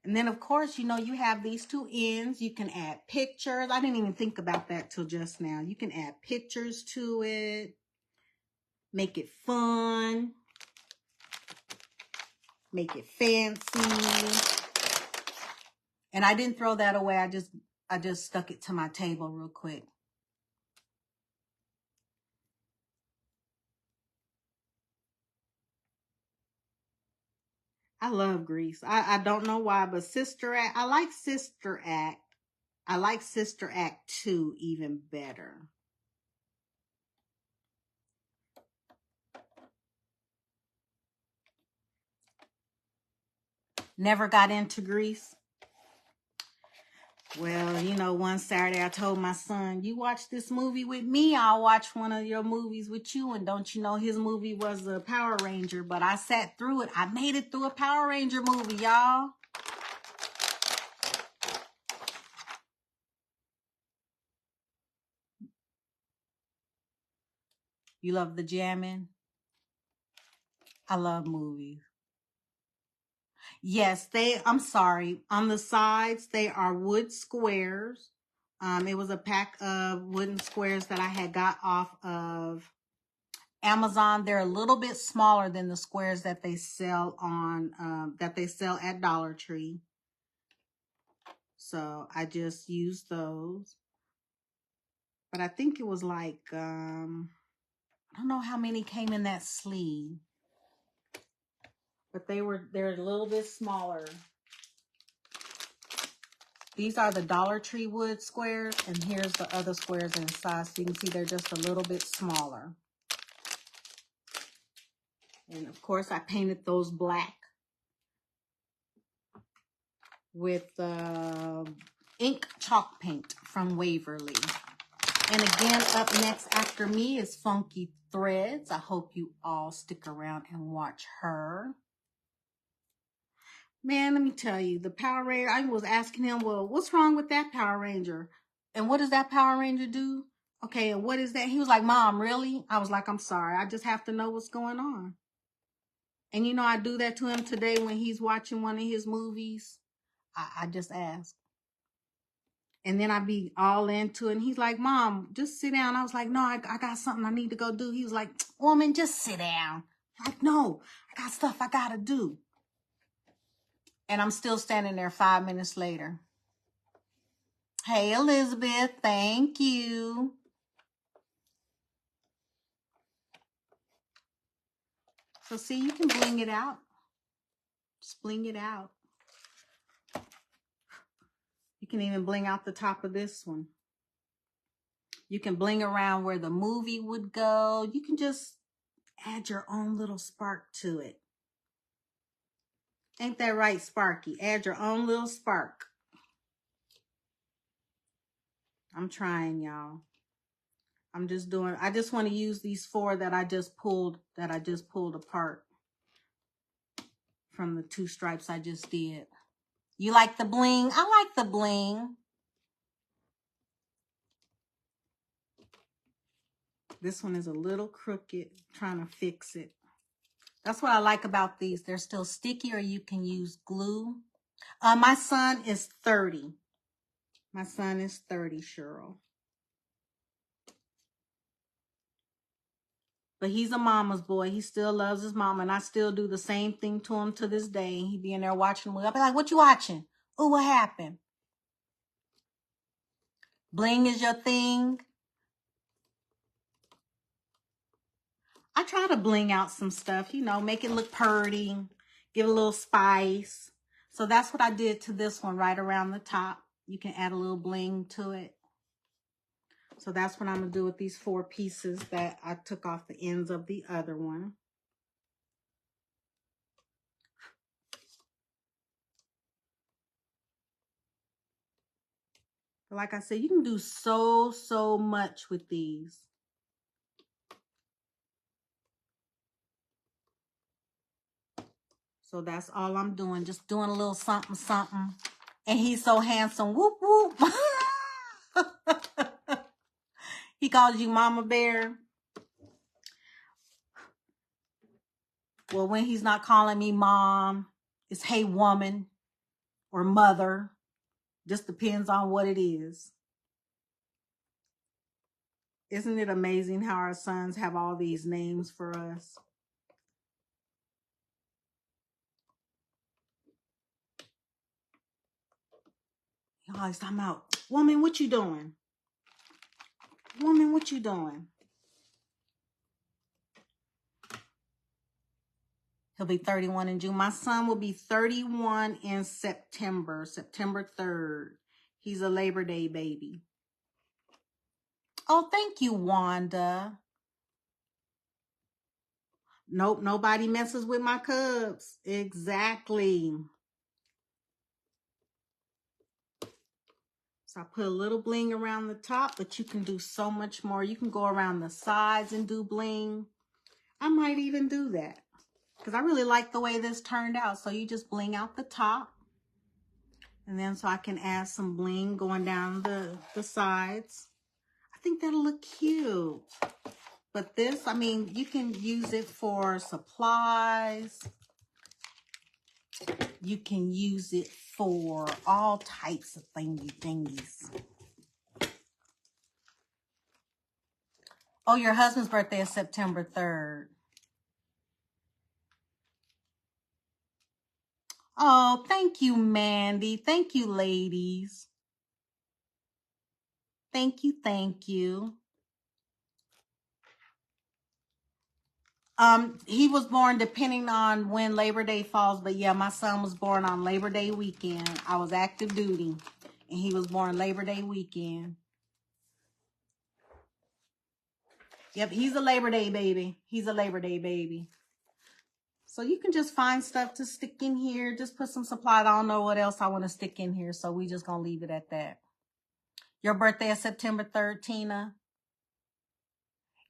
And then, of course, you know, you have these two ends. You can add pictures. I didn't even think about that till just now. You can add pictures to it. Make it fun. Make it fancy. And I didn't throw that away. I just stuck it to my table real quick. I love Grease. I don't know why, but Sister Act, I like Sister Act. I like Sister Act 2 even better. Never got into Grease. Well, you know, one Saturday I told my son, you watch this movie with me, I'll watch one of your movies with you. And don't you know, his movie was a Power Ranger, but I sat through it. I made it through a Power Ranger movie, y'all. You love the jamming? I love movies. Yes, I'm sorry. On the sides, they are wood squares. It was a pack of wooden squares that I had got off of Amazon. They're a little bit smaller than the squares that they sell on, that they sell at Dollar Tree. So I just used those. But I think it was like, I don't know how many came in that sleeve. But they're a little bit smaller. These are the Dollar Tree wood squares, and here's the other squares in size. So you can see they're just a little bit smaller. And of course, I painted those black with ink chalk paint from Waverly. And again, up next after me is Funky Threads. I hope you all stick around and watch her. Man, let me tell you, the Power Ranger, I was asking him, well, what's wrong with that Power Ranger? And what does that Power Ranger do? Okay, and what is that? He was like, Mom, really? I was like, I'm sorry. I just have to know what's going on. And you know, I do that to him today when he's watching one of his movies. I just ask. And then I be all into it. And he's like, Mom, just sit down. I was like, no, I got something I need to go do. He was like, woman, just sit down. I'm like, no, I got stuff I got to do. And I'm still standing there 5 minutes later. Hey, Elizabeth, thank you. So see, you can bling it out. Just bling it out. You can even bling out the top of this one. You can bling around where the movie would go. You can just add your own little spark to it. Ain't that right, Sparky? Add your own little spark. I'm trying, y'all. I just want to use these 4 that I just pulled apart from the 2 stripes I just did. You like the bling? I like the bling. This one is a little crooked, trying to fix it. That's what I like about these. They're still sticky, or you can use glue. My son is 30. My son is 30, Cheryl. But he's a mama's boy. He still loves his mama, and I still do the same thing to him to this day. He be in there watching me. I'll be like, what you watching? Oh, what happened? Bling is your thing. I try to bling out some stuff, you know, make it look pretty, give it a little spice. So that's what I did to this one right around the top. You can add a little bling to it. So that's what I'm going to do with these 4 pieces that I took off the ends of the other one. Like I said, you can do so much with these. So that's all I'm doing. Just doing a little something, something. And he's so handsome. Whoop, whoop. He calls you Mama Bear. Well, when he's not calling me Mom, it's hey woman or mother. Just depends on what it is. Isn't it amazing how our sons have all these names for us? He always talking about, woman, what you doing? Woman, what you doing? He'll be 31 in June. My son will be 31 in September 3rd. He's a Labor Day baby. Oh, thank you, Wanda. Nope, nobody messes with my cubs. Exactly. So I put a little bling around the top, but you can do so much more. You can go around the sides and do bling. I might even do that because I really like the way this turned out. So you just bling out the top. And then so I can add some bling going down the sides. I think that'll look cute. But this, I mean, you can use it for supplies. You can use it for all types of thingies. Oh, your husband's birthday is September 3rd. Oh, thank you, Mandy. Thank you, ladies. Thank you, thank you. He was born depending on when Labor Day falls, but yeah, my son was born on Labor Day weekend. I was active duty, and he was born Labor Day weekend. Yep, he's a Labor Day baby. He's a Labor Day baby. So you can just find stuff to stick in here. Just put some supplies. I don't know what else I want to stick in here, so we just gonna leave it at that. Your birthday is September 3rd, Tina.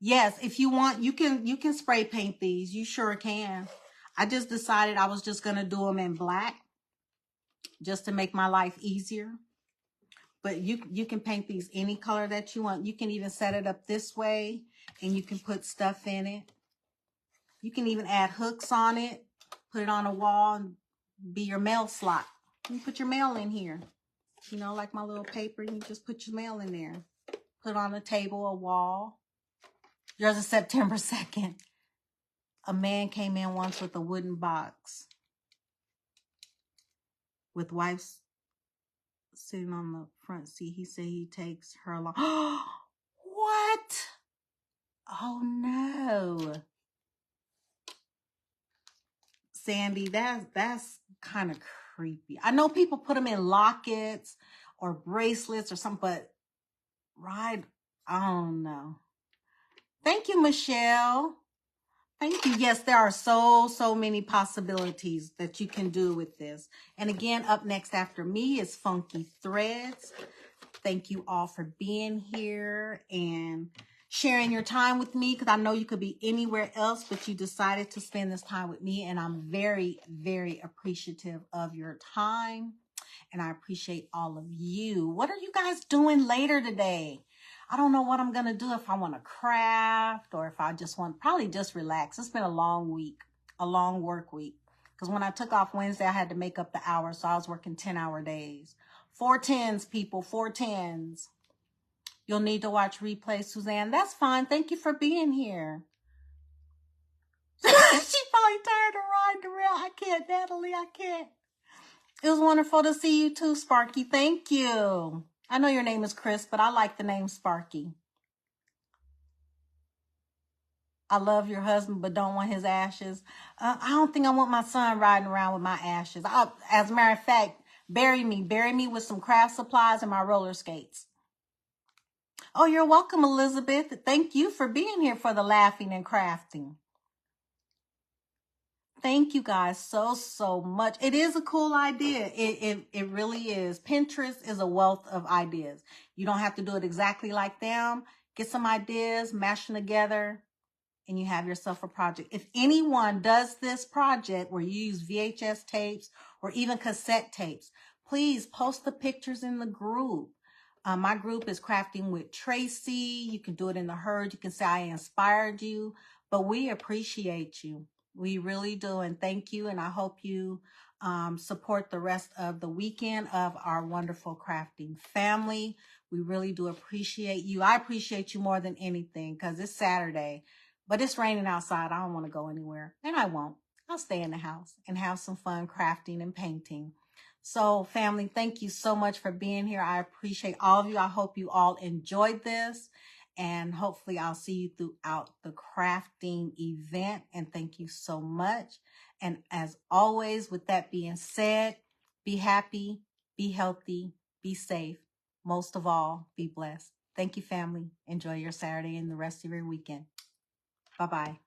Yes, if you want, you can spray paint these. You sure can. I just decided I was just gonna do them in black, just to make my life easier. But you can paint these any color that you want. You can even set it up this way, and you can put stuff in it. You can even add hooks on it, put it on a wall, and be your mail slot. You put your mail in here. You know, like my little paper, you just put your mail in there. Put it on a table, a wall. Yours is September 2nd. A man came in once with a wooden box with wife sitting on the front seat. He said he takes her along. What? Oh, no. Sandy, that's kind of creepy. I know people put them in lockets or bracelets or something, but right, I don't know. Thank you, Michelle. Thank you. Yes, there are so many possibilities that you can do with this. And again, up next after me is Funky Threads. Thank you all for being here and sharing your time with me, because I know you could be anywhere else, but you decided to spend this time with me, and I'm very appreciative of your time, and I appreciate all of you. What are you guys doing later today? I don't know what I'm going to do, if I want to craft or if I just want, probably just relax. It's been a long week, a long work week, because when I took off Wednesday, I had to make up the hours, so I was working 10-hour days. 410s, people, 410s. You'll need to watch replay, Suzanne. That's fine. Thank you for being here. She probably tired of riding around. I can't, Natalie. I can't. It was wonderful to see you too, Sparky. Thank you. I know your name is Chris, but I like the name Sparky. I love your husband, but don't want his ashes. I don't think I want my son riding around with my ashes. As a matter of fact, bury me with some craft supplies and my roller skates. Oh, you're welcome, Elizabeth. Thank you for being here for the laughing and crafting. Thank you guys so much. It is a cool idea. It really is. Pinterest is a wealth of ideas. You don't have to do it exactly like them. Get some ideas, mash them together, and you have yourself a project. If anyone does this project where you use VHS tapes or even cassette tapes, please post the pictures in the group. My group is Crafting with Tracy. You can do it in the herd. You can say I inspired you, but we appreciate you. We really do. And thank you. And I hope you support the rest of the weekend of our wonderful crafting family. We really do appreciate you. I appreciate you more than anything because it's Saturday, but it's raining outside. I don't want to go anywhere, and I won't. I'll stay in the house and have some fun crafting and painting. So family, thank you so much for being here. I appreciate all of you. I hope you all enjoyed this, and hopefully I'll see you throughout the crafting event. And thank you so much. And as always, with that being said, be happy, be healthy, be safe. Most of all, be blessed. Thank you, family. Enjoy your Saturday and the rest of your weekend. Bye-bye.